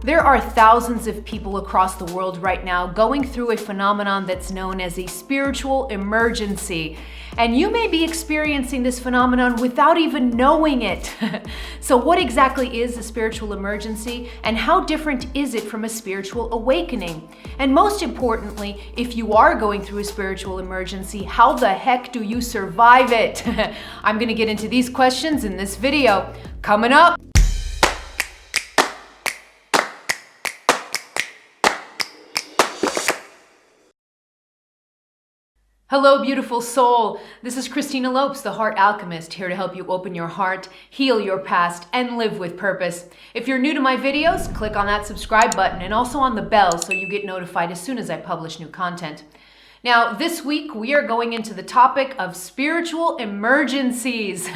There are thousands of people across the world right now going through a phenomenon that's known as a spiritual emergency. And you may be experiencing this phenomenon without even knowing it. So what exactly is a spiritual emergency, and how different is it from a spiritual awakening? And most importantly, if you are going through a spiritual emergency, how the heck do you survive it? I'm going to get into these questions in this video. Coming up. Hello, beautiful soul. This is Christina Lopes, the Heart Alchemist, here to help you open your heart, heal your past, and live with purpose. If you're new to my videos, click on that subscribe button and also on the bell so you get notified as soon as I publish new content. Now, this week we are going into the topic of spiritual emergencies.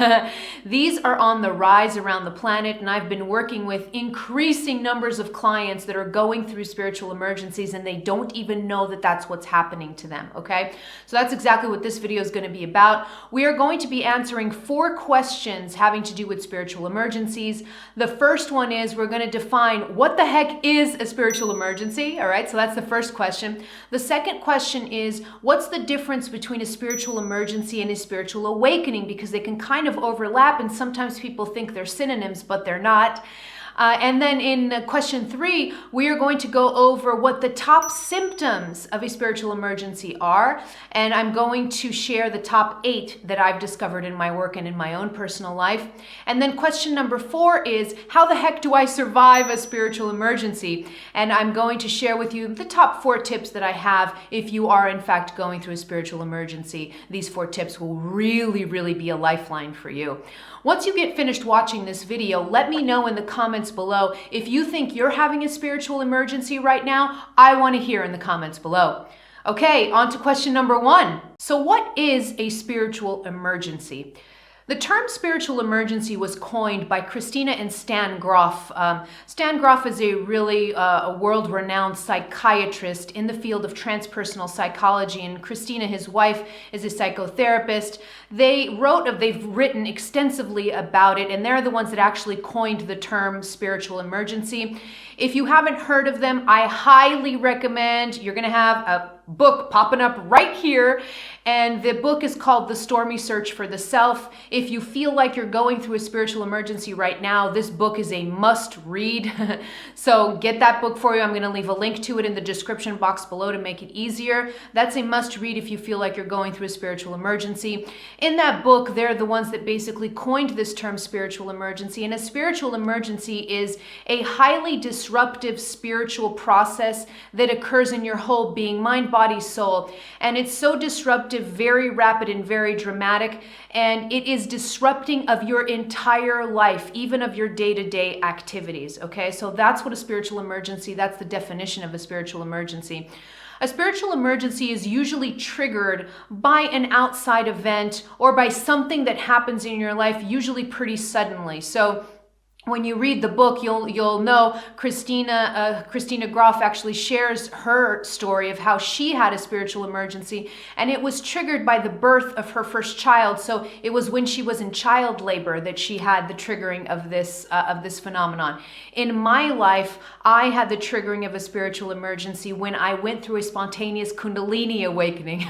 These are on the rise around the planet, and I've been working with increasing numbers of clients that are going through spiritual emergencies and they don't even know that that's what's happening to them, okay? So that's exactly what this video is going to be about. We are going to be answering 4 questions having to do with spiritual emergencies. The first one is we're going to define what the heck is a spiritual emergency, all right? So that's the first question. The second question is, what's the difference between a spiritual emergency and a spiritual awakening? Because they can kind of overlap, and sometimes people think they're synonyms, but they're not. And then in question 3, we are going to go over what the top symptoms of a spiritual emergency are. And I'm going to share the top 8 that I've discovered in my work and in my own personal life. And then question number 4 is, how the heck do I survive a spiritual emergency? And I'm going to share with you the top 4 tips that I have if you are in fact going through a spiritual emergency. These 4 tips will really be a lifeline for you. Once you get finished watching this video, let me know in the comments below if you think you're having a spiritual emergency right now. I want to hear in the comments below. Okay, on to question number 1. So what is a spiritual emergency? The term spiritual emergency was coined by Christina and Stan Grof. Stan Grof is a really a world-renowned psychiatrist in the field of transpersonal psychology, and Christina, his wife, is a psychotherapist. They've written extensively about it, and they're the ones that actually coined the term spiritual emergency. If you haven't heard of them, I highly recommend. You're going to have a book popping up right here, and the book is called The Stormy Search for the Self. If you feel like you're going through a spiritual emergency right now, this book is a must read. So get that book for you. I'm going to leave a link to it in the description box below to make it easier. That's a must read if you feel like you're going through a spiritual emergency. In that book, they're the ones that basically coined this term spiritual emergency, and a spiritual emergency is a highly disruptive spiritual process that occurs in your whole being, mind, body, soul. And it's so disruptive, very rapid and very dramatic, and it is disrupting of your entire life, even of your day-to-day activities, okay? So that's what a spiritual emergency, that's the definition of a spiritual emergency. A spiritual emergency is usually triggered by an outside event or by something that happens in your life, usually pretty suddenly. So when you read the book, you'll know Christina Grof actually shares her story of how she had a spiritual emergency, and it was triggered by the birth of her first child. So it was when she was in child labor that she had the triggering of this phenomenon. In my life, I had the triggering of a spiritual emergency when I went through a spontaneous Kundalini awakening.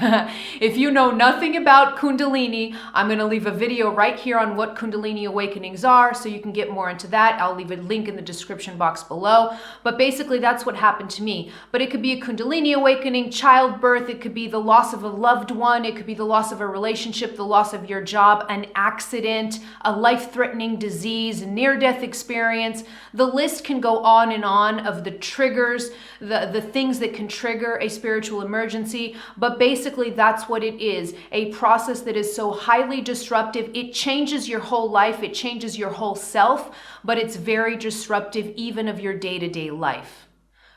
If you know nothing about Kundalini, I'm going to leave a video right here on what Kundalini awakenings are so you can get more into that. I'll leave a link in the description box below. But basically, that's what happened to me. But it could be a Kundalini awakening, childbirth, it could be the loss of a loved one, it could be the loss of a relationship, the loss of your job, an accident, a life-threatening disease, near-death experience. The list can go on and on of the triggers, the things that can trigger a spiritual emergency. But basically, that's what it is. A process that is so highly disruptive. It changes your whole life. It changes your whole self, but it's very disruptive even of your day-to-day life.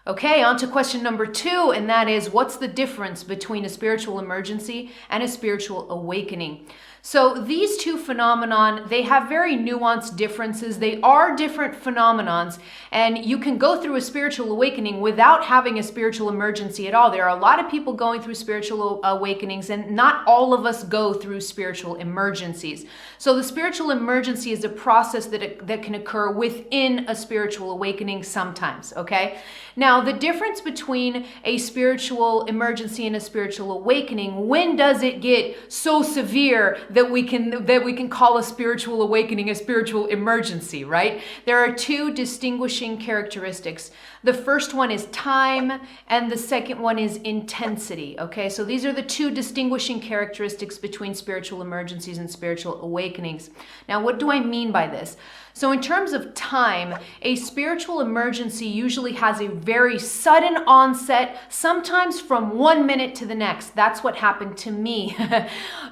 Okay, on to question number 2, and that is, what's the difference between a spiritual emergency and a spiritual awakening? So these two phenomenon, they have very nuanced differences. They are different phenomenons, and you can go through a spiritual awakening without having a spiritual emergency at all. There are a lot of people going through spiritual awakenings, and not all of us go through spiritual emergencies. So the spiritual emergency is a process that can occur within a spiritual awakening sometimes, okay? Now, the difference between a spiritual emergency and a spiritual awakening, when does it get so severe that we can call a spiritual awakening a spiritual emergency, right? There are two distinguishing characteristics. The first one is time, and the second one is intensity, okay? So these are the two distinguishing characteristics between spiritual emergencies and spiritual awakenings. Now, what do I mean by this? So in terms of time, a spiritual emergency usually has a very sudden onset, sometimes from 1 minute to the next. That's what happened to me.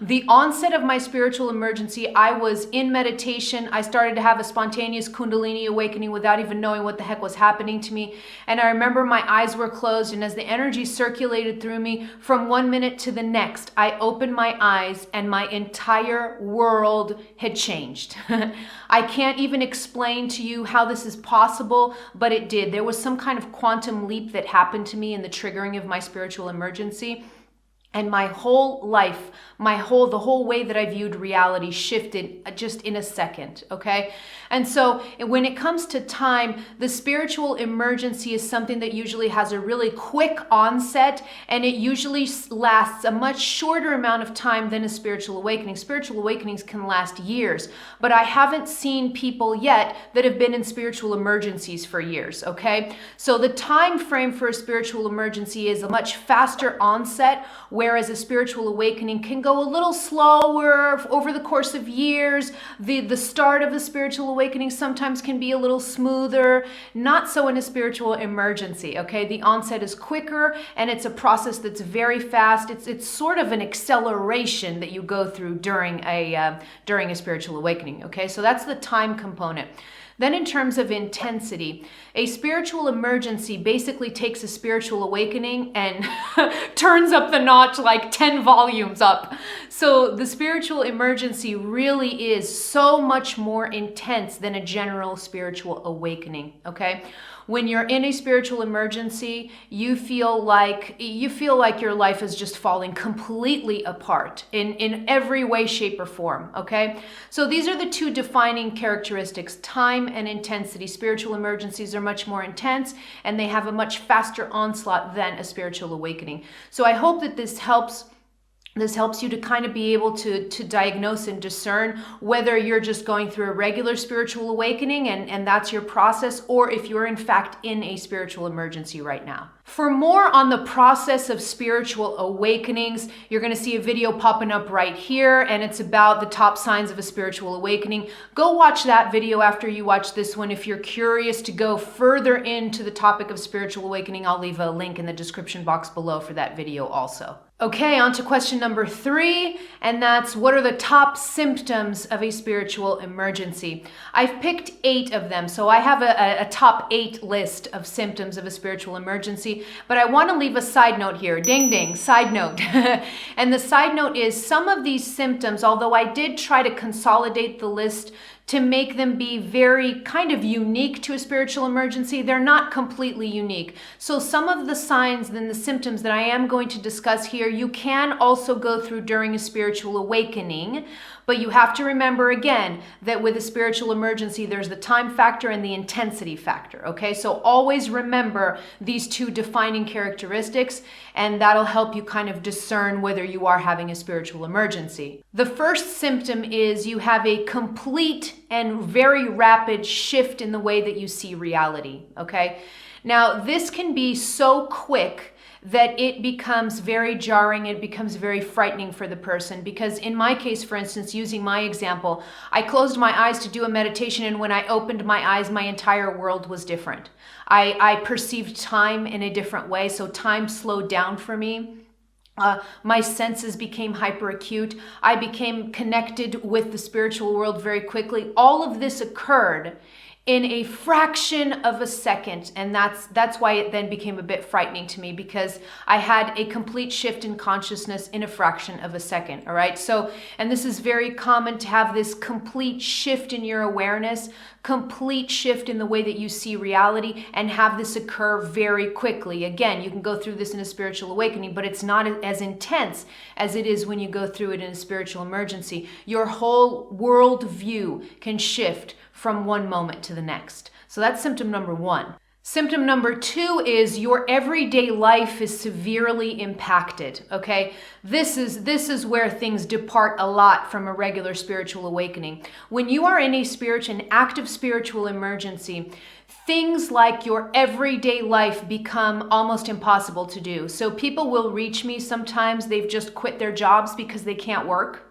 The onset of my spiritual emergency, I was in meditation. I started to have a spontaneous Kundalini awakening without even knowing what the heck was happening to me. And I remember my eyes were closed, and as the energy circulated through me from 1 minute to the next, I opened my eyes and my entire world had changed. I can't even explain to you how this is possible, but it did. There was some kind of quantum leap that happened to me in the triggering of my spiritual emergency. And my whole life, the whole way that I viewed reality shifted just in a second, okay? And so when it comes to time, the spiritual emergency is something that usually has a really quick onset, and it usually lasts a much shorter amount of time than a spiritual awakening. Spiritual awakenings can last years, but I haven't seen people yet that have been in spiritual emergencies for years, okay? So the time frame for a spiritual emergency is a much faster onset, whereas a spiritual awakening can go a little slower over the course of years. The start of a spiritual awakening sometimes can be a little smoother. Not so in a spiritual emergency, okay? The onset is quicker, and it's a process that's very fast. It's sort of an acceleration that you go through during a spiritual awakening, okay? So that's the time component. Then in terms of intensity, a spiritual emergency basically takes a spiritual awakening and turns up the notch like 10 volumes up. So the spiritual emergency really is so much more intense than a general spiritual awakening, okay? When you're in a spiritual emergency, you feel like your life is just falling completely apart in every way, shape, or form, okay? So these are the two defining characteristics, time and intensity. Spiritual emergencies are much more intense, and they have a much faster onslaught than a spiritual awakening. So I hope that this helps you to kind of be able to diagnose and discern whether you're just going through a regular spiritual awakening and that's your process, or if you're in fact in a spiritual emergency right now. For more on the process of spiritual awakenings, you're going to see a video popping up right here, and it's about the top signs of a spiritual awakening. Go watch that video after you watch this one. If you're curious to go further into the topic of spiritual awakening, I'll leave a link in the description box below for that video also. Okay, on to question number 3, and that's, what are the top symptoms of a spiritual emergency? I've picked 8 of them, so I have a top 8 list of symptoms of a spiritual emergency, but I want to leave a side note here. Ding ding, side note. And the side note is, some of these symptoms, although I did try to consolidate the list to make them be very kind of unique to a spiritual emergency, they're not completely unique. So some of the signs and the symptoms that I am going to discuss here, you can also go through during a spiritual awakening, but you have to remember again that with a spiritual emergency, there's the time factor and the intensity factor, okay? So always remember these two defining characteristics, and that'll help you kind of discern whether you are having a spiritual emergency. The first symptom is you have a complete and very rapid shift in the way that you see reality, okay? Now, this can be so quick that it becomes very jarring, it becomes very frightening for the person. Because in my case, for instance, using my example, I closed my eyes to do a meditation, and when I opened my eyes, my entire world was different. I perceived time in a different way, so time slowed down for me. My senses became hyperacute. I became connected with the spiritual world very quickly. All of this occurred in a fraction of a second. And that's why it then became a bit frightening to me, because I had a complete shift in consciousness in a fraction of a second. All right. So, and this is very common to have this complete shift in your awareness, complete shift in the way that you see reality, and have this occur very quickly. Again, you can go through this in a spiritual awakening, but it's not as intense as it is when you go through it in a spiritual emergency. Your whole world view can shift from one moment to the next. So that's symptom number one. Symptom number two is your everyday life is severely impacted, okay? This is where things depart a lot from a regular spiritual awakening. When you are in an active spiritual emergency, things like your everyday life become almost impossible to do. So people will reach me sometimes, they've just quit their jobs because they can't work.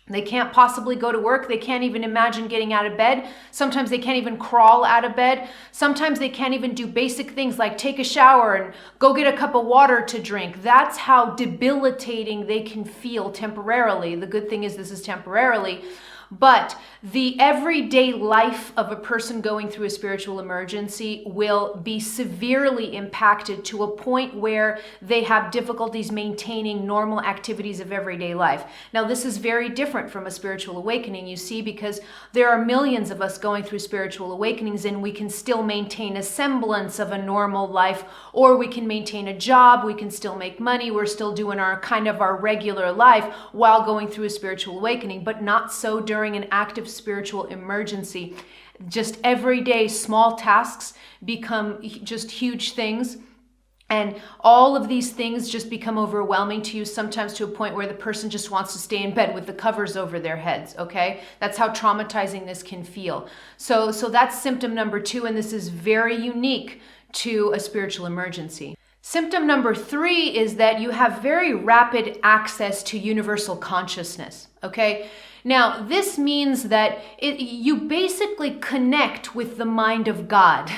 They can't possibly go to work. They can't even imagine getting out of bed. Sometimes they can't even crawl out of bed. Sometimes they can't even do basic things like take a shower and go get a cup of water to drink. That's how debilitating they can feel temporarily. The good thing is this is temporarily. But the everyday life of a person going through a spiritual emergency will be severely impacted to a point where they have difficulties maintaining normal activities of everyday life. Now, this is very different from a spiritual awakening, you see, because there are millions of us going through spiritual awakenings, and we can still maintain a semblance of a normal life, or we can maintain a job, we can still make money, we're still doing our regular life while going through a spiritual awakening, but not so during an active spiritual emergency. Just everyday small tasks become just huge things. And all of these things just become overwhelming to you, sometimes to a point where the person just wants to stay in bed with the covers over their heads, okay? That's how traumatizing this can feel. So that's symptom number two, and this is very unique to a spiritual emergency. Symptom number three is that you have very rapid access to universal consciousness, okay? Now, this means that you basically connect with the mind of God.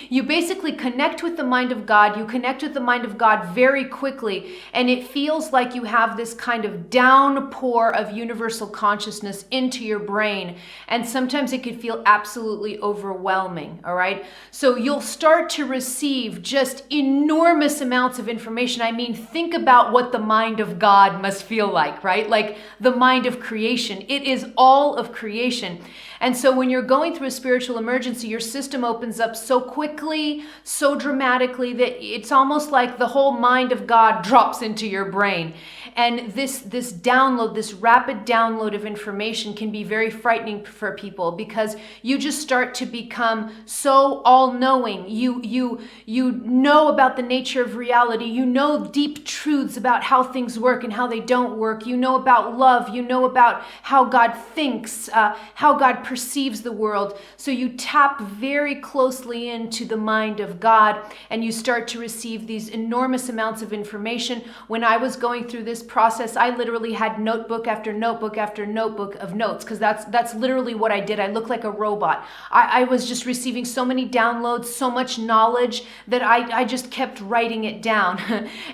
You basically connect with the mind of God. You connect with the mind of God very quickly, and it feels like you have this kind of downpour of universal consciousness into your brain, and sometimes it can feel absolutely overwhelming, all right? So you'll start to receive just enormous amounts of information. I mean, think about what the mind of God must feel like, right? Like the mind of creation. It is all of creation. And so when you're going through a spiritual emergency, your system opens up so quickly, so dramatically, that it's almost like the whole mind of God drops into your brain. And this download, this rapid download of information can be very frightening for people, because you just start to become so all-knowing. You know about the nature of reality. You know deep truths about how things work and how they don't work. You know about love. You know about how God thinks, how God perceives the world. So you tap very closely into the mind of God, and you start to receive these enormous amounts of information. When I was going through this process, I literally had notebook after notebook after notebook of notes, because that's literally what I did. I looked like a robot. I was just receiving so many downloads, so much knowledge, that I just kept writing it down.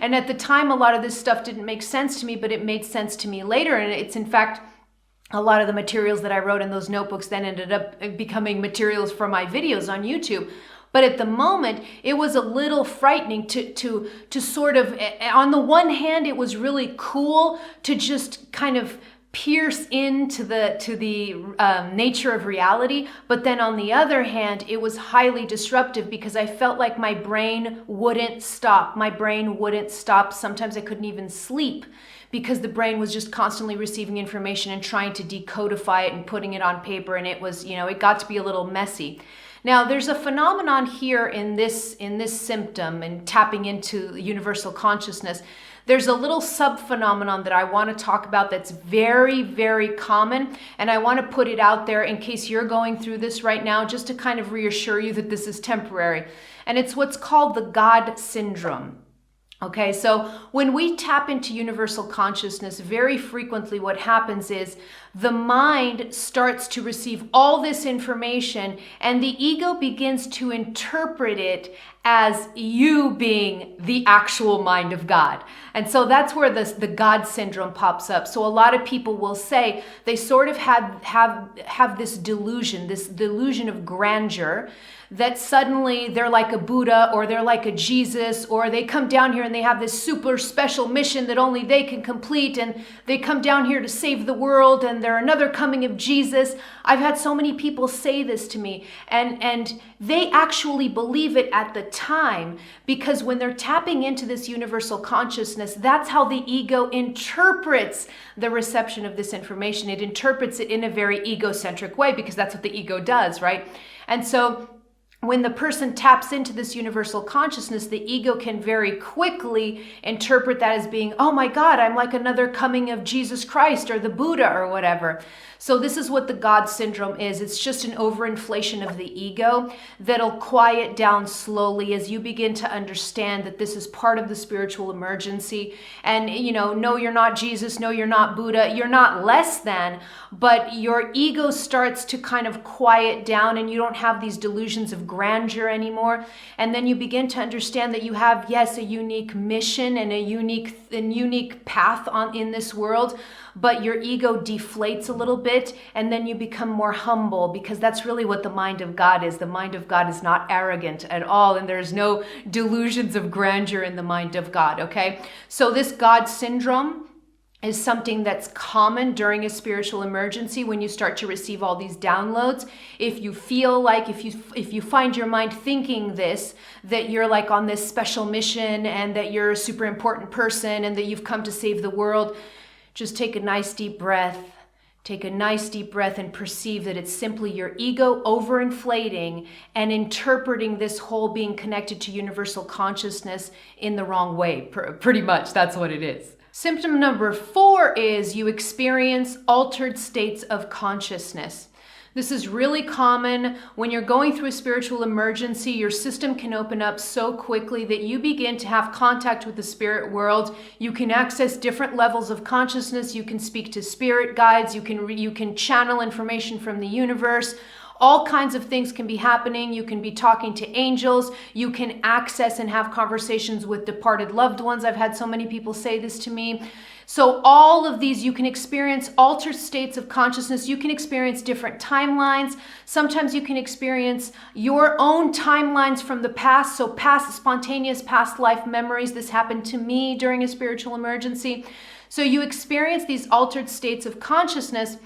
And at the time, a lot of this stuff didn't make sense to me, but it made sense to me later. And it's, in fact, a lot of the materials that I wrote in those notebooks then ended up becoming materials for my videos on YouTube. But at the moment, it was a little frightening to sort of, on the one hand, it was really cool to just kind of pierce into the nature of reality. But then on the other hand, it was highly disruptive, because I felt like my brain wouldn't stop. My brain wouldn't stop. Sometimes I couldn't even sleep, because the brain was just constantly receiving information and trying to decodify it and putting it on paper. And it was, it got to be a little messy. Now, there's a phenomenon here in this symptom and tapping into universal consciousness. There's a little sub-phenomenon that I want to talk about that's very, very common, and I want to put it out there in case you're going through this right now, just to kind of reassure you that this is temporary. And it's what's called the God syndrome. Okay, so when we tap into universal consciousness, very frequently what happens is the mind starts to receive all this information and the ego begins to interpret it as you being the actual mind of God. And so that's where the God syndrome pops up. So a lot of people will say they sort of have this delusion of grandeur, that suddenly they're like a Buddha or they're like a Jesus, or they come down here and they have this super special mission that only they can complete, and they come down here to save the world and they're another coming of Jesus. I've had so many people say this to me, and they actually believe it at the time, because when they're tapping into this universal consciousness, that's how the ego interprets the reception of this information. It interprets it in a very egocentric way, because that's what the ego does, right? And so when the person taps into this universal consciousness, the ego can very quickly interpret that as being, oh my God, I'm like another coming of Jesus Christ or the Buddha or whatever. So this is what the God syndrome is. It's just an overinflation of the ego that'll quiet down slowly as you begin to understand that this is part of the spiritual emergency. And, no, you're not Jesus. No, you're not Buddha. You're not less than, but your ego starts to kind of quiet down and you don't have these delusions of grandeur anymore. And then you begin to understand that you have, yes, a unique mission and a unique path in this world, but your ego deflates a little bit, and then you become more humble, because that's really what the mind of God is. The mind of God is not arrogant at all, and there's no delusions of grandeur in the mind of God, okay? So this God syndrome is something that's common during a spiritual emergency when you start to receive all these downloads. If you feel like, if you find your mind thinking this, that you're like on this special mission and that you're a super important person and that you've come to save the world, just take a nice deep breath. Take a nice deep breath and perceive that it's simply your ego overinflating and interpreting this whole being connected to universal consciousness in the wrong way. Pretty much, that's what it is. Symptom number 4 is you experience altered states of consciousness. This is really common when you're going through a spiritual emergency. Your system can open up so quickly that you begin to have contact with the spirit world. You can access different levels of consciousness. You can speak to spirit guides. You can channel information from the universe. All kinds of things can be happening. You can be talking to angels. You can access and have conversations with departed loved ones. I've had so many people say this to me. So all of these, you can experience altered states of consciousness. You can experience different timelines. Sometimes you can experience your own timelines from the past. So spontaneous past life memories. This happened to me during a spiritual emergency. So you experience these altered states of consciousness.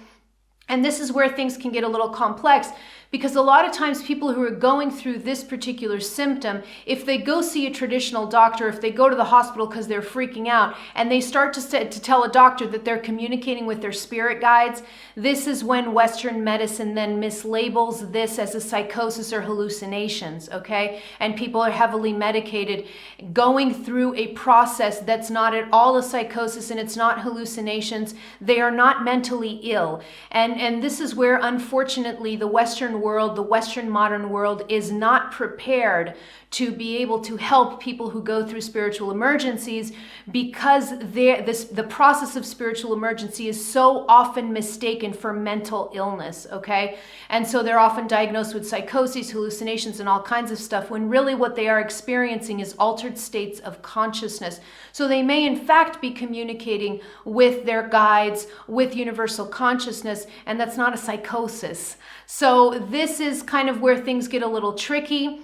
And this is where things can get a little complex, because a lot of times people who are going through this particular symptom, if they go see a traditional doctor, if they go to the hospital because they're freaking out, and they start to tell a doctor that they're communicating with their spirit guides, this is when Western medicine then mislabels this as a psychosis or hallucinations, okay? And people are heavily medicated, going through a process that's not at all a psychosis and it's not hallucinations. They are not mentally ill. And this is where, unfortunately, the Western world, the Western modern world, is not prepared to be able to help people who go through spiritual emergencies, because the process of spiritual emergency is so often mistaken for mental illness, okay? And so they're often diagnosed with psychoses, hallucinations, and all kinds of stuff, when really what they are experiencing is altered states of consciousness. So they may in fact be communicating with their guides, with universal consciousness, and that's not a psychosis. So this is kind of where things get a little tricky.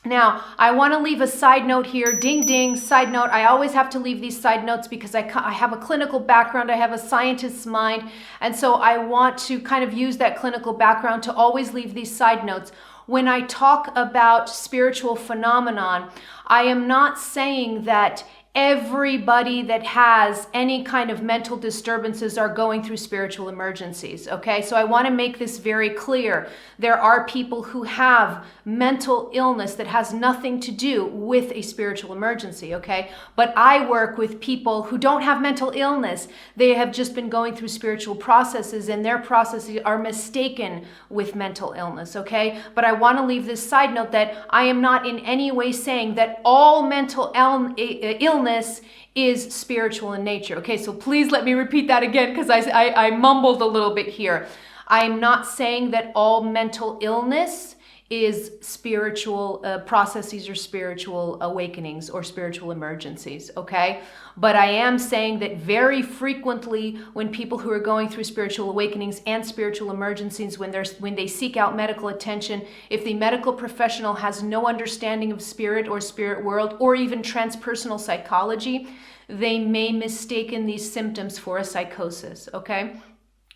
Now, I want to leave a side note here. Ding, ding, side note. I always have to leave these side notes because I have a clinical background. I have a scientist's mind. And so I want to kind of use that clinical background to always leave these side notes. When I talk about spiritual phenomenon, I am not saying that everybody that has any kind of mental disturbances are going through spiritual emergencies, okay? So I want to make this very clear. There are people who have mental illness that has nothing to do with a spiritual emergency, okay? But I work with people who don't have mental illness. They have just been going through spiritual processes, and their processes are mistaken with mental illness, okay? But I want to leave this side note that I am not in any way saying that all mental illness illness is spiritual in nature. Okay, so please let me repeat that again because I mumbled a little bit here. I'm not saying that all mental illness is spiritual processes or spiritual awakenings or spiritual emergencies, okay? But I am saying that very frequently when people who are going through spiritual awakenings and spiritual emergencies, when they seek out medical attention, if the medical professional has no understanding of spirit or spirit world or even transpersonal psychology, they may mistaken these symptoms for a psychosis, okay?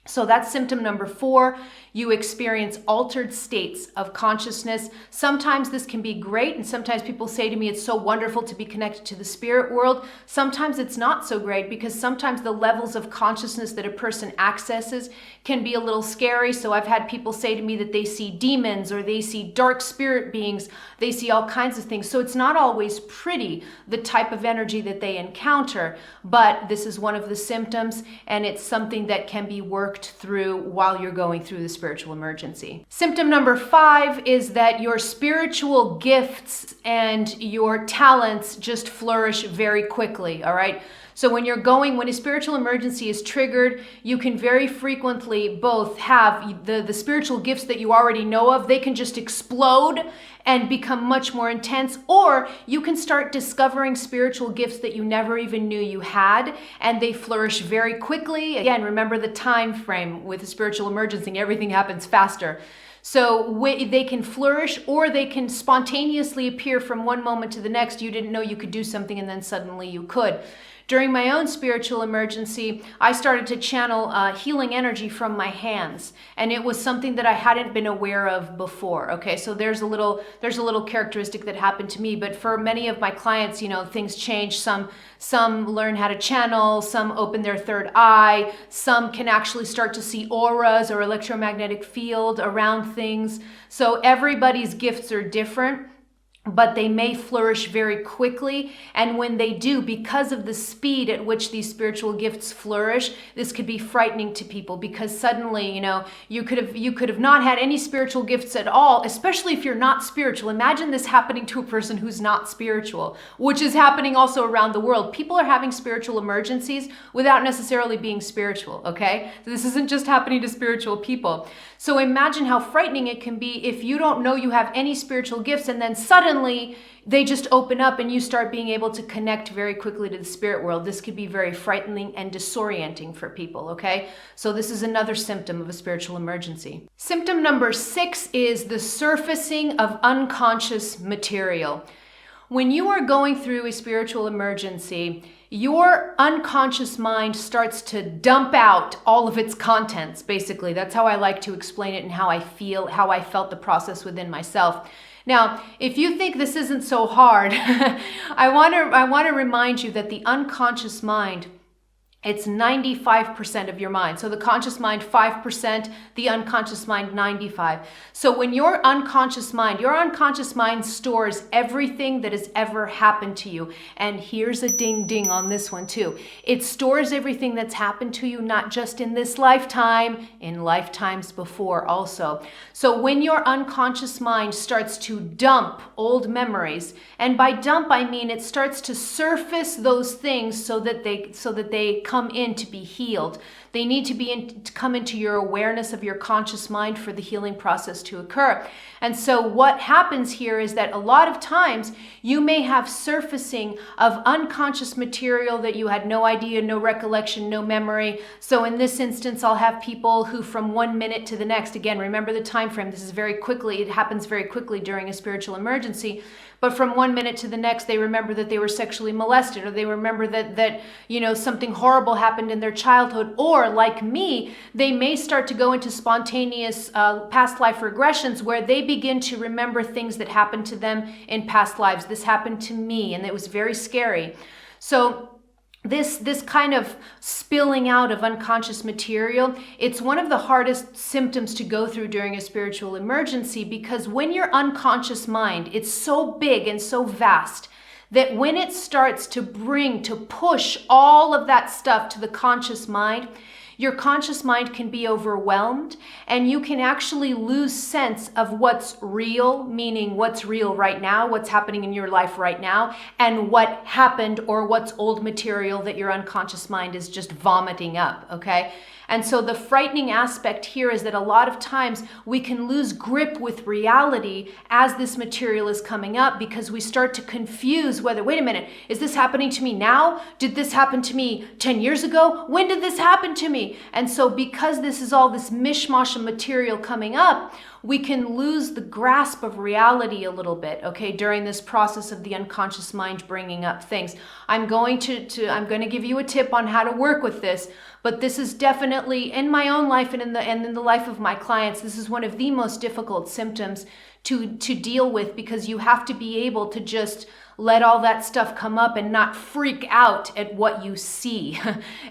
So that's symptom number 4. You experience altered states of consciousness. Sometimes this can be great, and sometimes people say to me, it's so wonderful to be connected to the spirit world. Sometimes it's not so great because sometimes the levels of consciousness that a person accesses can be a little scary. So I've had people say to me that they see demons or they see dark spirit beings. They see all kinds of things. So it's not always pretty, the type of energy that they encounter, but this is one of the symptoms, and it's something that can be worked through while you're going through the spiritual emergency. Symptom number 5 is that your spiritual gifts and your talents just flourish very quickly, all right? So when a spiritual emergency is triggered, you can very frequently both have the spiritual gifts that you already know of, they can just explode and become much more intense, or you can start discovering spiritual gifts that you never even knew you had, and they flourish very quickly. Again, remember the time frame with a spiritual emergency, everything happens faster. So they can flourish, or they can spontaneously appear from one moment to the next. You didn't know you could do something, and then suddenly you could. During my own spiritual emergency, I started to channel healing energy from my hands, and it was something that I hadn't been aware of before. Okay, so there's a little characteristic that happened to me, but for many of my clients, things change. Some learn how to channel, some open their third eye, some can actually start to see auras or electromagnetic field around things. So everybody's gifts are different, but they may flourish very quickly. And when they do, because of the speed at which these spiritual gifts flourish, this could be frightening to people, because suddenly, you could have not had any spiritual gifts at all, especially if you're not spiritual. Imagine this happening to a person who's not spiritual, which is happening also around the world. People are having spiritual emergencies without necessarily being spiritual, okay? So this isn't just happening to spiritual people. So imagine how frightening it can be if you don't know you have any spiritual gifts, and then suddenly they just open up and you start being able to connect very quickly to the spirit world. This could be very frightening and disorienting for people, okay? So this is another symptom of a spiritual emergency. Symptom number 6 is the surfacing of unconscious material. When you are going through a spiritual emergency, your unconscious mind starts to dump out all of its contents, basically. That's how I like to explain it and how I felt the process within myself. Now, if you think this isn't so hard, I want to remind you that the unconscious mind, it's 95% of your mind. So the conscious mind, 5%, the unconscious mind, 95%. So when your unconscious mind stores everything that has ever happened to you. And here's a ding ding on this one too. It stores everything that's happened to you, not just in this lifetime, in lifetimes before also. So when your unconscious mind starts to dump old memories, and by dump I mean it starts to surface those things so that they come in to be healed. They need to come into your awareness of your conscious mind for the healing process to occur. And so what happens here is that a lot of times you may have surfacing of unconscious material that you had no idea, no recollection, no memory. So in this instance, I'll have people who from 1 minute to the next, again, remember the time frame, this is it happens very quickly during a spiritual emergency. But from 1 minute to the next, they remember that they were sexually molested, or they remember that something horrible happened in their childhood. Or like me, they may start to go into spontaneous past life regressions where they begin to remember things that happened to them in past lives. This happened to me, and it was very scary. So this kind of spilling out of unconscious material, it's one of the hardest symptoms to go through during a spiritual emergency, because when your unconscious mind, it's so big and so vast that when it starts to push all of that stuff to the conscious mind, your conscious mind can be overwhelmed and you can actually lose sense of what's real, meaning what's real right now, what's happening in your life right now, and what happened or what's old material that your unconscious mind is just vomiting up, okay? And so the frightening aspect here is that a lot of times we can lose grip with reality as this material is coming up because we start to confuse whether, wait a minute, is this happening to me now? Did this happen to me 10 years ago? When did this happen to me? And so because this is all this mishmash of material coming up, we can lose the grasp of reality a little bit, okay, during this process of the unconscious mind bringing up things. I'm going to give you a tip on how to work with this, but this is definitely in my own life and in the life of my clients, this is one of the most difficult symptoms to deal with because you have to be able to just let all that stuff come up and not freak out at what you see.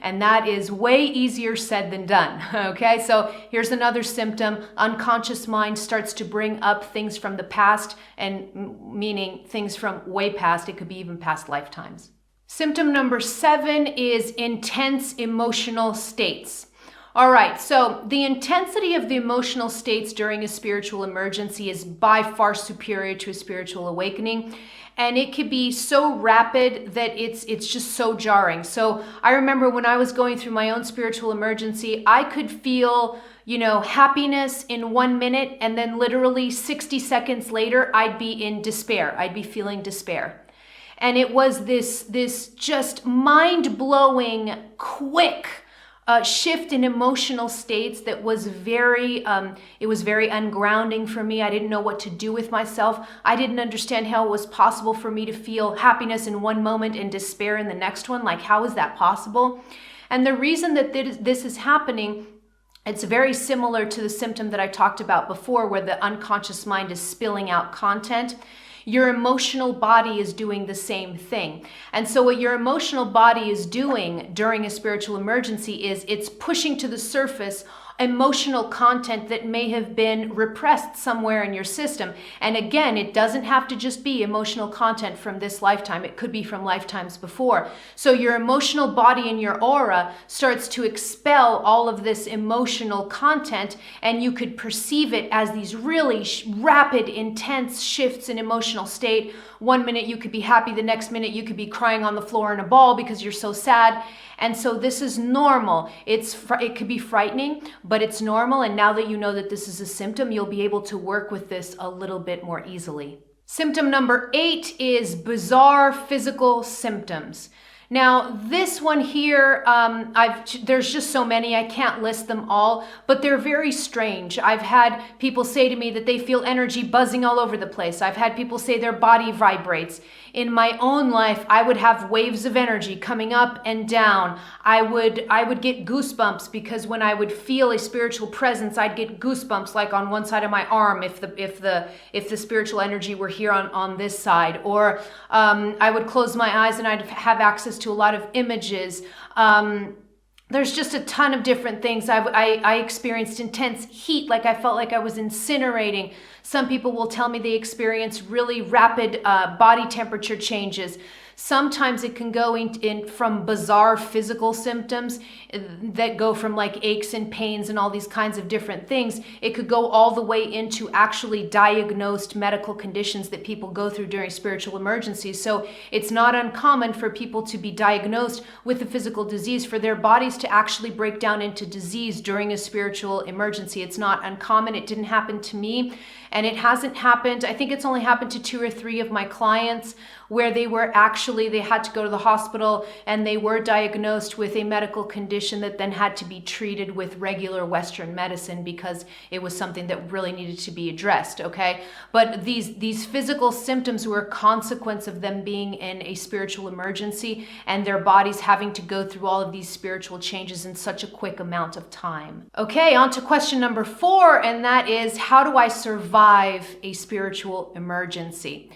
And that is way easier said than done, okay? So here's another symptom. Unconscious mind starts to bring up things from the past, and meaning things from way past. It could be even past lifetimes. Symptom number 7 is intense emotional states. All right, so the intensity of the emotional states during a spiritual emergency is by far superior to a spiritual awakening. And it could be so rapid that it's just so jarring. So I remember when I was going through my own spiritual emergency, I could feel, happiness in 1 minute, and then literally 60 seconds later, I'd be in despair. I'd be feeling despair. And it was this just mind-blowing, quick shift in emotional states that was very ungrounding for me. I didn't know what to do with myself. I didn't understand how it was possible for me to feel happiness in one moment and despair in the next one. Like, how is that possible? And the reason that this is happening, it's very similar to the symptom that I talked about before, where the unconscious mind is spilling out content. Your emotional body is doing the same thing. And so what your emotional body is doing during a spiritual emergency is it's pushing to the surface emotional content that may have been repressed somewhere in your system. And again, it doesn't have to just be emotional content from this lifetime. It could be from lifetimes before. So your emotional body and your aura starts to expel all of this emotional content, and you could perceive it as these really rapid, intense shifts in emotional state. 1 minute you could be happy, the next minute you could be crying on the floor in a ball because you're so sad. And so this is normal. It could be frightening, but it's normal. And now that you know that this is a symptom, you'll be able to work with this a little bit more easily. Symptom number 8 is bizarre physical symptoms. Now, this one here, there's just so many, I can't list them all, but they're very strange. I've had people say to me that they feel energy buzzing all over the place. I've had people say their body vibrates. In my own life, I would have waves of energy coming up and down. I would get goosebumps because when I would feel a spiritual presence, I'd get goosebumps like on one side of my arm if the spiritual energy were here on this side. Or I would close my eyes and I'd have access to a lot of images. There's just a ton of different things. I experienced intense heat, like I felt like I was incinerating. Some people will tell me they experience really rapid body temperature changes. Sometimes it can go in from bizarre physical symptoms that go from like aches and pains and all these kinds of different things. It could go all the way into actually diagnosed medical conditions that people go through during spiritual emergencies. So it's not uncommon for people to be diagnosed with a physical disease, for their bodies to actually break down into disease during a spiritual emergency. It's not uncommon. It didn't happen to me. And it hasn't happened, I think it's only happened to 2 or 3 of my clients, where they had to go to the hospital and they were diagnosed with a medical condition that then had to be treated with regular Western medicine because it was something that really needed to be addressed, okay? But these physical symptoms were a consequence of them being in a spiritual emergency and their bodies having to go through all of these spiritual changes in such a quick amount of time. Okay, on to question number 4, and that is, how do I survive a spiritual emergency?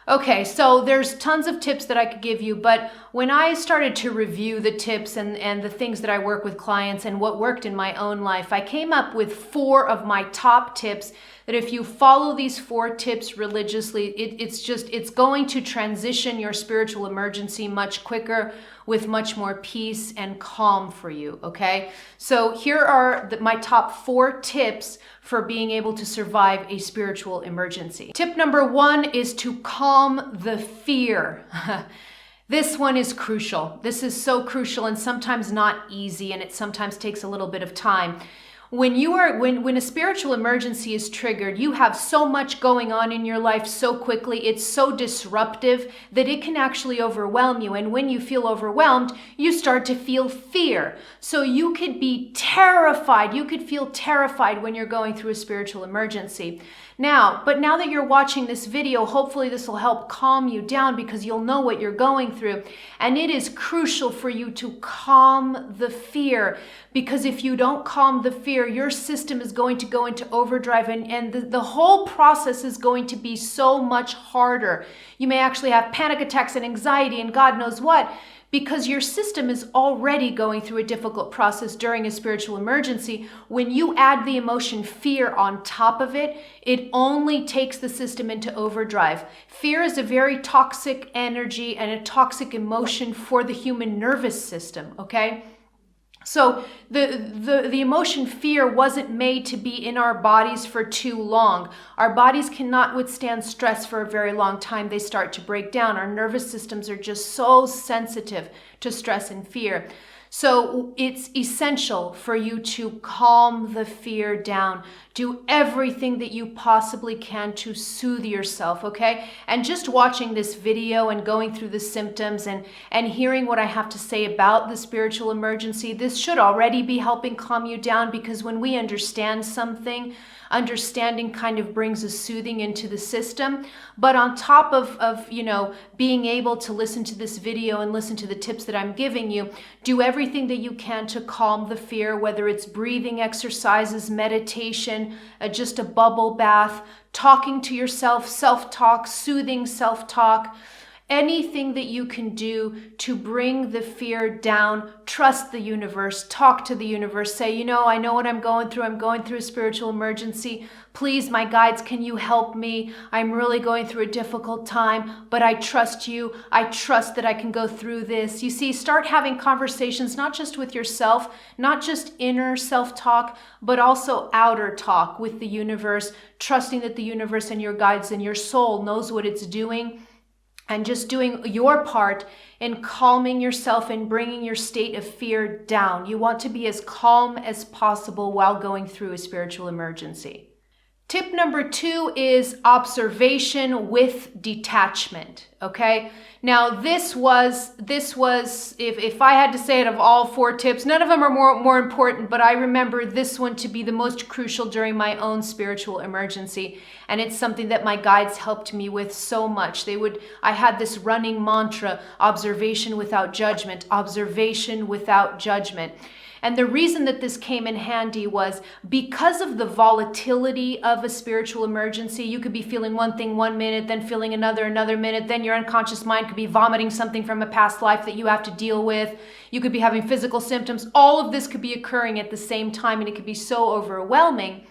Okay, so there's tons of tips that I could give you, but when I started to review the tips and the things that I work with clients and what worked in my own life, I came up with 4 of my top tips that if you follow these 4 tips religiously, it's going to transition your spiritual emergency much quicker with much more peace and calm for you, okay? So here are my top 4 tips for being able to survive a spiritual emergency. Tip number 1 is to calm the fear. This one is crucial. This is so crucial and sometimes not easy, and it sometimes takes a little bit of time. When a spiritual emergency is triggered, you have so much going on in your life so quickly, it's so disruptive that it can actually overwhelm you. And when you feel overwhelmed, you start to feel fear. So you could be terrified. You could feel terrified when you're going through a spiritual emergency. Now that you're watching this video, hopefully this will help calm you down because you'll know what you're going through. And it is crucial for you to calm the fear, because if you don't calm the fear, your system is going to go into overdrive, and the whole process is going to be so much harder. You may actually have panic attacks and anxiety and God knows what, because your system is already going through a difficult process during a spiritual emergency. When you add the emotion fear on top of it, it only takes the system into overdrive. Fear is a very toxic energy and a toxic emotion for the human nervous system, okay? So the emotion fear wasn't made to be in our bodies for too long. Our bodies cannot withstand stress for a very long time. They start to break down. Our nervous systems are just so sensitive to stress and fear. So it's essential for you to calm the fear down. Do everything that you possibly can to soothe yourself, okay? And just watching this video and going through the symptoms and hearing what I have to say about the spiritual emergency, this should already be helping calm you down, because when we understand something, understanding kind of brings a soothing into the system. But on top of being able to listen to this video and listen to the tips that I'm giving you, do everything that you can to calm the fear, whether it's breathing exercises, meditation, just a bubble bath, talking to yourself, self-talk, soothing self-talk. Anything that you can do to bring the fear down. Trust the universe, talk to the universe, say, I know what I'm going through. I'm going through a spiritual emergency. Please, my guides, can you help me? I'm really going through a difficult time, but I trust you. I trust that I can go through this. You see, start having conversations, not just with yourself, not just inner self-talk, but also outer talk with the universe, trusting that the universe and your guides and your soul knows what it's doing. And just doing your part in calming yourself and bringing your state of fear down. You want to be as calm as possible while going through a spiritual emergency. Tip number 2 is observation with detachment, okay? Now this was if I had to say it, of all 4 tips, none of them are more important, but I remember this one to be the most crucial during my own spiritual emergency. And it's something that my guides helped me with so much. I had this running mantra, observation without judgment, observation without judgment. And the reason that this came in handy was because of the volatility of a spiritual emergency. You could be feeling one thing one minute, then feeling another minute, then your unconscious mind could be vomiting something from a past life that you have to deal with. You could be having physical symptoms. All of this could be occurring at the same time, and it could be so overwhelming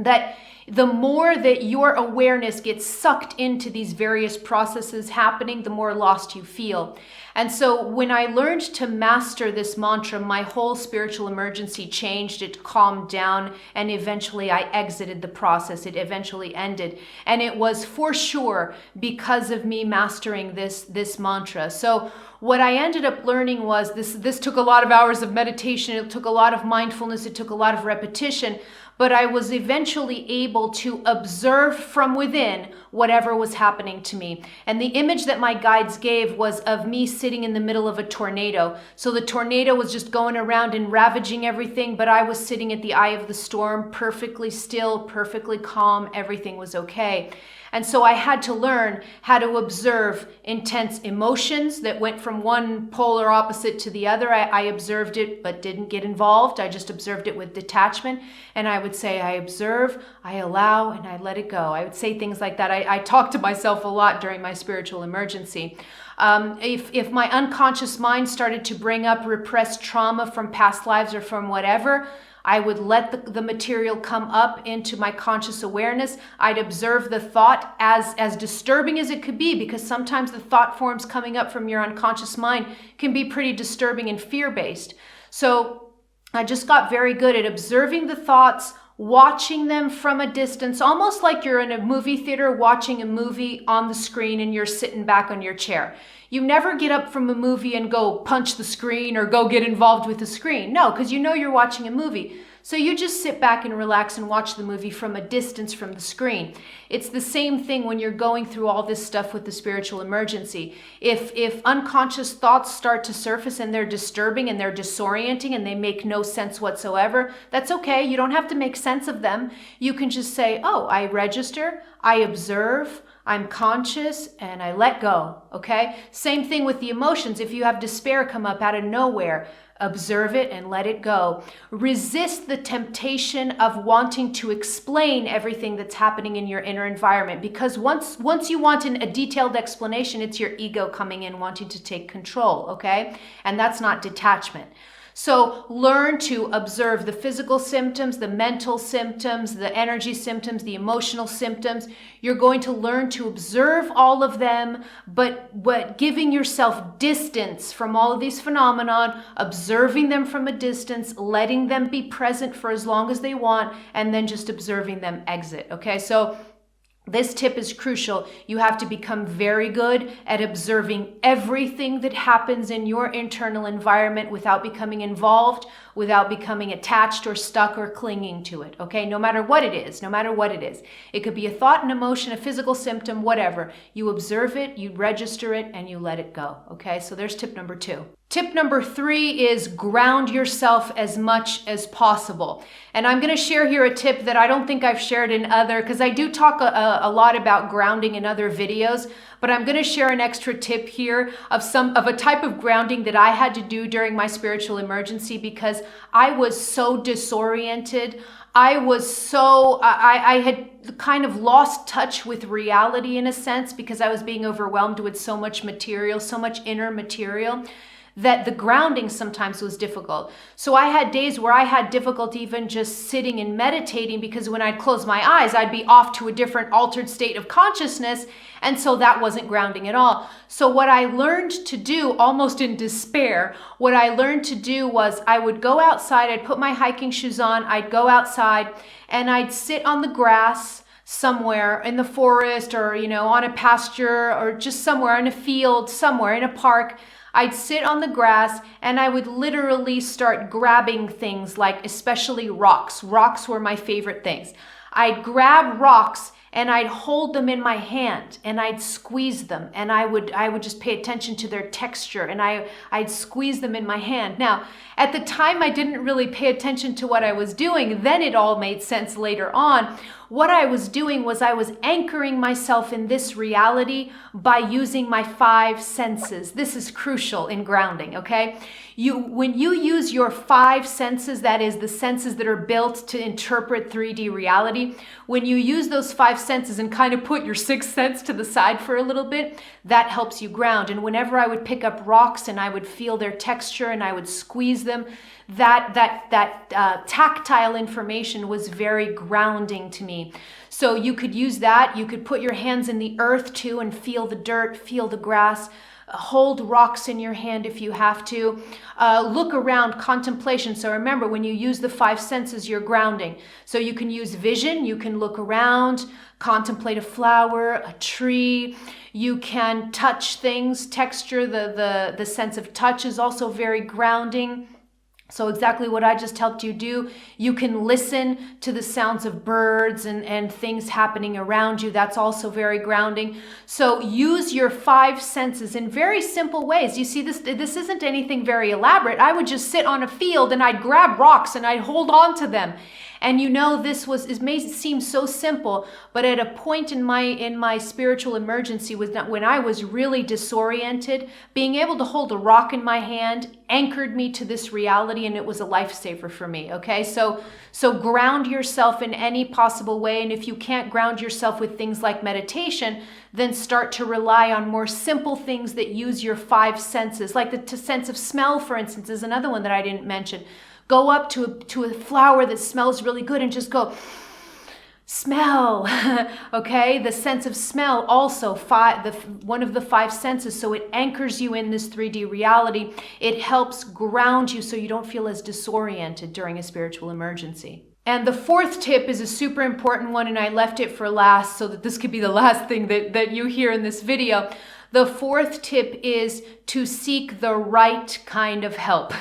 that the more that your awareness gets sucked into these various processes happening, the more lost you feel. And so when I learned to master this mantra, my whole spiritual emergency changed. It calmed down, and eventually I exited the process. It eventually ended. And it was for sure because of me mastering this mantra. So what I ended up learning was this took a lot of hours of meditation. It took a lot of mindfulness. It took a lot of repetition. But I was eventually able to observe from within whatever was happening to me. And the image that my guides gave was of me sitting in the middle of a tornado. So the tornado was just going around and ravaging everything, but I was sitting at the eye of the storm, perfectly still, perfectly calm. Everything was okay. And so I had to learn how to observe intense emotions that went from one polar opposite to the other. I observed it, but didn't get involved. I just observed it with detachment. And I would say, I observe, I allow, and I let it go. I would say things like that. I talked to myself a lot during my spiritual emergency. If my unconscious mind started to bring up repressed trauma from past lives or from whatever, I would let the material come up into my conscious awareness. I'd observe the thought as disturbing as it could be, because sometimes the thought forms coming up from your unconscious mind can be pretty disturbing and fear-based. So I just got very good at observing the thoughts, watching them from a distance, almost like you're in a movie theater watching a movie on the screen and you're sitting back on your chair. You never get up from a movie and go punch the screen or go get involved with the screen. No, because you know you're watching a movie. So you just sit back and relax and watch the movie from a distance from the screen. It's the same thing when you're going through all this stuff with the spiritual emergency. If unconscious thoughts start to surface and they're disturbing and they're disorienting and they make no sense whatsoever, that's okay. You don't have to make sense of them. You can just say, oh, I register, I observe, I'm conscious, and I let go, okay? Same thing with the emotions. If you have despair come up out of nowhere, observe it and let it go. Resist the temptation of wanting to explain everything that's happening in your inner environment, because once you want a detailed explanation, it's your ego coming in wanting to take control, okay? And that's not detachment. So learn to observe the physical symptoms, the mental symptoms, the energy symptoms, the emotional symptoms. You're going to learn to observe all of them, but giving yourself distance from all of these phenomena, observing them from a distance, letting them be present for as long as they want, and then just observing them exit. Okay, so this tip is crucial. You have to become very good at observing everything that happens in your internal environment without becoming involved, without becoming attached or stuck or clinging to it. Okay, no matter what it is, no matter what it is. It could be a thought, an emotion, a physical symptom, whatever. You observe it, you register it, and you let it go. Okay, so there's tip number 2. Tip number 3 is ground yourself as much as possible. And I'm going to share here a tip that I don't think I've shared in other, because I do talk a lot about grounding in other videos, but I'm going to share an extra tip here of a type of grounding that I had to do during my spiritual emergency, because I was so disoriented. I had kind of lost touch with reality in a sense, because I was being overwhelmed with so much material, so much inner material, that the grounding sometimes was difficult. So I had days where I had difficulty even just sitting and meditating, because when I'd close my eyes, I'd be off to a different altered state of consciousness. And so that wasn't grounding at all. So what I learned to do, almost in despair, what I learned to do was I would go outside, I'd put my hiking shoes on, I'd go outside and I'd sit on the grass somewhere in the forest, or, on a pasture, or just somewhere in a field, somewhere in a park. I'd sit on the grass and I would literally start grabbing things, like especially rocks. Rocks were my favorite things. I'd grab rocks and I'd hold them in my hand and I'd squeeze them, and I would just pay attention to their texture, and I'd squeeze them in my hand. Now, at the time I didn't really pay attention to what I was doing. Then it all made sense later on. What I was doing was I was anchoring myself in this reality by using my 5 senses. This is crucial in grounding, okay? When you use your 5 senses, that is the senses that are built to interpret 3D reality, when you use those 5 senses and kind of put your 6th sense to the side for a little bit, that helps you ground. And whenever I would pick up rocks and I would feel their texture and I would squeeze them, that tactile information was very grounding to me. So you could use that. You could put your hands in the earth too and feel the dirt, feel the grass. Hold rocks in your hand if you have to. Look around, contemplation. So remember, when you use the 5 senses, you're grounding. So you can use vision, you can look around, contemplate a flower, a tree. You can touch things, texture, the sense of touch is also very grounding. So exactly what I just helped you do. You can listen to the sounds of birds and things happening around you. That's also very grounding. So use your 5 senses in very simple ways. You see, this isn't anything very elaborate. I would just sit on a field and I'd grab rocks and I'd hold on to them. And it may seem so simple, but at a point in my spiritual emergency was when I was really disoriented, being able to hold a rock in my hand anchored me to this reality, and it was a lifesaver for me. Okay, so ground yourself in any possible way, and if you can't ground yourself with things like meditation, then start to rely on more simple things that use your 5 senses, like the sense of smell, for instance, is another one that I didn't mention. Go up to a flower that smells really good and just go, smell. Okay, the sense of smell also one of the 5 senses, so it anchors you in this 3D reality. It helps ground you so you don't feel as disoriented during a spiritual emergency. And the 4th tip is a super important one, and I left it for last so that this could be the last thing that you hear in this video. The 4th tip is to seek the right kind of help.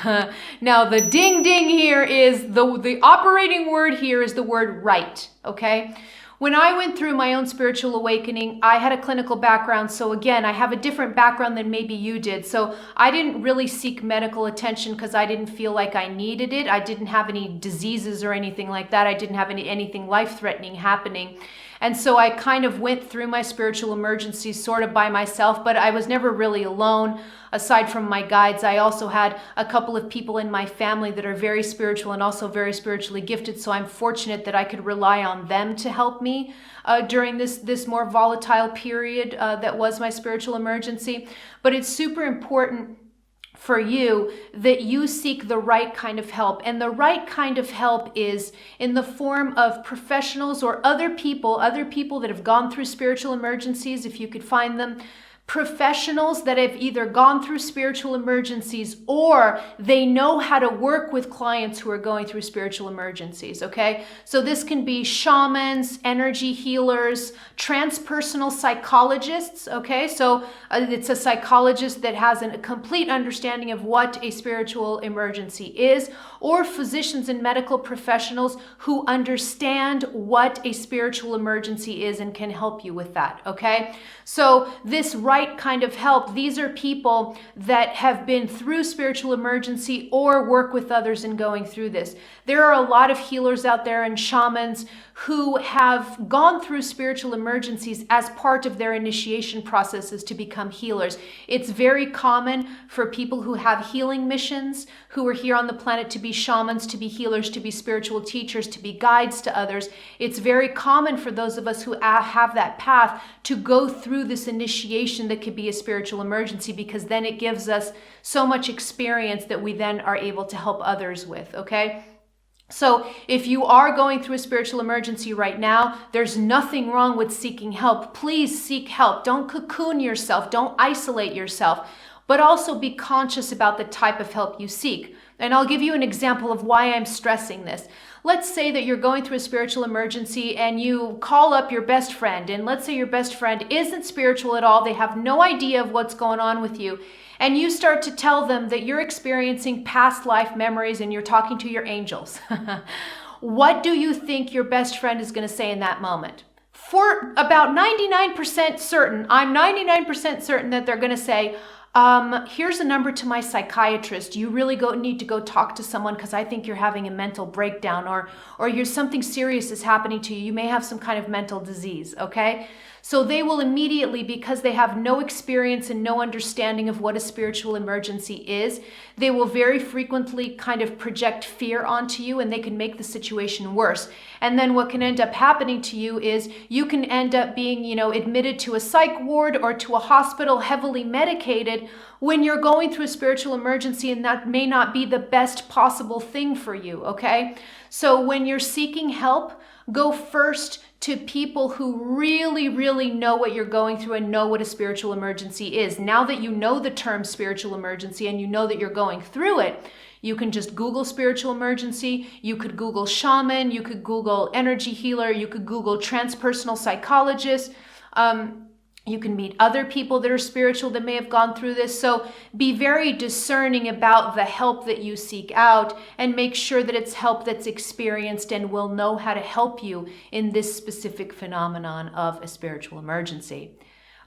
Now, the ding ding here is the operating word here is the word right, okay? When I went through my own spiritual awakening, I had a clinical background. So again, I have a different background than maybe you did. So I didn't really seek medical attention because I didn't feel like I needed it. I didn't have any diseases or anything like that. I didn't have anything life-threatening happening. And so I kind of went through my spiritual emergencies sort of by myself, but I was never really alone. Aside from my guides, I also had a couple of people in my family that are very spiritual and also very spiritually gifted. So I'm fortunate that I could rely on them to help me during this more volatile period that was my spiritual emergency. But it's super important for you that you seek the right kind of help. And the right kind of help is in the form of professionals or other people that have gone through spiritual emergencies, if you could find them. Professionals that have either gone through spiritual emergencies or they know how to work with clients who are going through spiritual emergencies, okay? So this can be shamans, energy healers, transpersonal psychologists, okay? So it's a psychologist that has a complete understanding of what a spiritual emergency is, or physicians and medical professionals who understand what a spiritual emergency is and can help you with that, okay? So this right kind of help, these are people that have been through spiritual emergency or work with others in going through this. There are a lot of healers out there and shamans who have gone through spiritual emergencies as part of their initiation processes to become healers. It's very common for people who have healing missions, who are here on the planet to be shamans, to be healers, to be spiritual teachers, to be guides to others. It's very common for those of us who have that path to go through this initiation that could be a spiritual emergency, because then it gives us so much experience that we then are able to help others with, okay? So if you are going through a spiritual emergency right now, there's nothing wrong with seeking help. Please seek help. Don't cocoon yourself. Don't isolate yourself, but also be conscious about the type of help you seek. And I'll give you an example of why I'm stressing this. Let's say that you're going through a spiritual emergency and you call up your best friend, and let's say your best friend isn't spiritual at all. They have no idea of what's going on with you. And you start to tell them that you're experiencing past life memories and you're talking to your angels. What do you think your best friend is going to say in that moment? For about 99% certain, I'm 99% certain that they're going to say, here's a number to my psychiatrist. You really need to go talk to someone because I think you're having a mental breakdown, or something serious is happening to you. You may have some kind of mental disease, okay? So they will immediately, because they have no experience and no understanding of what a spiritual emergency is, they will very frequently kind of project fear onto you, and they can make the situation worse. And then what can end up happening to you is you can end up being, admitted to a psych ward or to a hospital heavily medicated when you're going through a spiritual emergency, and that may not be the best possible thing for you, okay? So when you're seeking help, go first to people who really, really know what you're going through and know what a spiritual emergency is. Now that you know the term spiritual emergency and you know that you're going through it, you can just Google spiritual emergency. You could Google shaman. You could Google energy healer. You could Google transpersonal psychologist. You can meet other people that are spiritual that may have gone through this. So be very discerning about the help that you seek out, and make sure that it's help that's experienced and will know how to help you in this specific phenomenon of a spiritual emergency.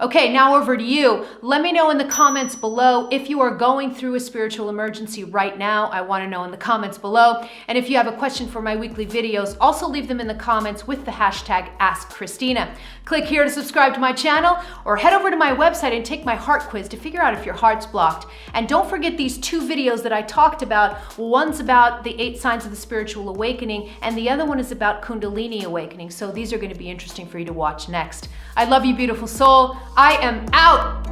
Okay, now over to you. Let me know in the comments below if you are going through a spiritual emergency right now. I want to know in the comments below. And if you have a question for my weekly videos, also leave them in the comments with the hashtag #AskChristina. Click here to subscribe to my channel, or head over to my website and take my heart quiz to figure out if your heart's blocked. And don't forget these 2 videos that I talked about. One's about the 8 signs of the spiritual awakening, and the other one is about Kundalini awakening. So these are going to be interesting for you to watch next. I love you, beautiful soul. I am out.